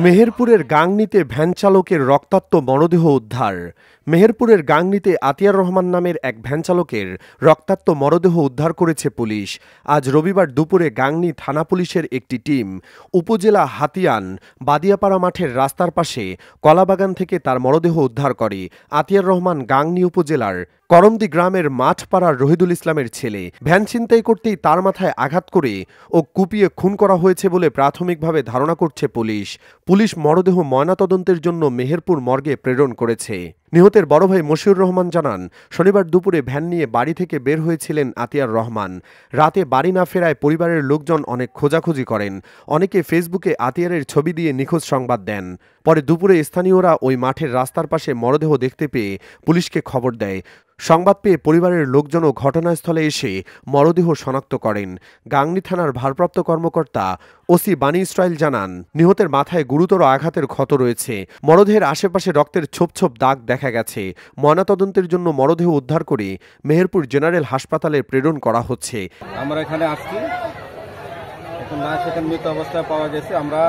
মেহেরপুরের গাংনীতে ভ্যান চালকের রক্তাক্ত মরদেহ উদ্ধার। মেহেরপুরের গাংনীতে আতিয়ার রহমান নামের এক ভ্যান চালকের রক্তাক্ত মরদেহ উদ্ধার করেছে পুলিশ। আজ রবিবার দুপুরে গাংনী থানা পুলিশের একটি টিম উপজেলা হাতিয়ান বাদিয়াপাড়া মাঠের রাস্তার পাশে কলাবাগান থেকে তার মরদেহ উদ্ধার করে। আতিয়ার রহমান গাংনী উপজেলার করমদি গ্রামের মাঠপাড়ার রহিদুল ইসলামের ছেলে। ভ্যান ছিনতাই করতেই তার মাথায় আঘাত করে ও কুপিয়ে খুন করা হয়েছে বলে প্রাথমিকভাবে ধারণা করছে পুলিশ। পুলিশ মরদেহ ময়নাতদন্তের জন্য মেহেরপুর মর্গে প্রেরণ করেছে। নিহতের বড় ভাই মশিউর রহমান জানান, শনিবার দুপুরে ভ্যান নিয়ে বাড়ি থেকে বের হয়েছিলেন আতিয়ার রহমান। রাতে বাড়ি না ফেরায় পরিবারের লোকজন অনেক খোঁজাখুঁজি করেন। অনেকে ফেসবুকে আতিয়ারের ছবি দিয়ে নিখোঁজ সংবাদ দেন। পরে দুপুরে স্থানীয়রা ওই মাঠের রাস্তার পাশে মরদেহ দেখতে পেয়ে পুলিশকে খবর দেয়। সংবাদ পেয়ে পরিবারের লোকজনও ঘটনাস্থলে এসে মরদেহ শনাক্ত করেন। গাংনী থানার ভারপ্রাপ্ত কর্মকর্তা ওসি বানি ইসরাইল জানান, নিহতের মাথায় গুরুতর আঘাতের ক্ষত রয়েছে। মরদেহের আশেপাশে রক্তের ছোপ ছোপ দাগ দেখা গেছে। ময়নাতদন্তের জন্য মরদেহ উদ্ধার করে মেহেরপুর জেনারেল হাসপাতালে প্রেরণ করা হচ্ছে। আমরা এখানে আসছি, এখন লাশ এখানে মৃত অবস্থায় পাওয়া গেছে। আমরা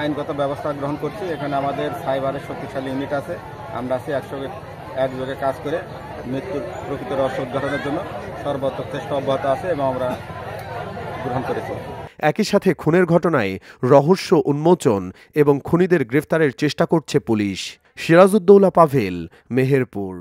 আইনগত ব্যবস্থা গ্রহণ করছি। এখানে আমাদের সাইবারের শক্তিশালী ইউনিট আছে। আমরা আছি একযোগে কাজ করে মৃত্যুর প্রকৃত রহস্য উদ্ঘাটনের জন্য সর্বোচ্চ চেষ্টা অব্যাহত আছে এবং আমরা গ্রহণ করেছি। একই সাথে খুনের ঘটনায় রহস্য উন্মোচন এবং খুনিদের গ্রেফতারের চেষ্টা করছে পুলিশ। সিরাজউদ্দৌলা পাভেল, মেহেরপুর।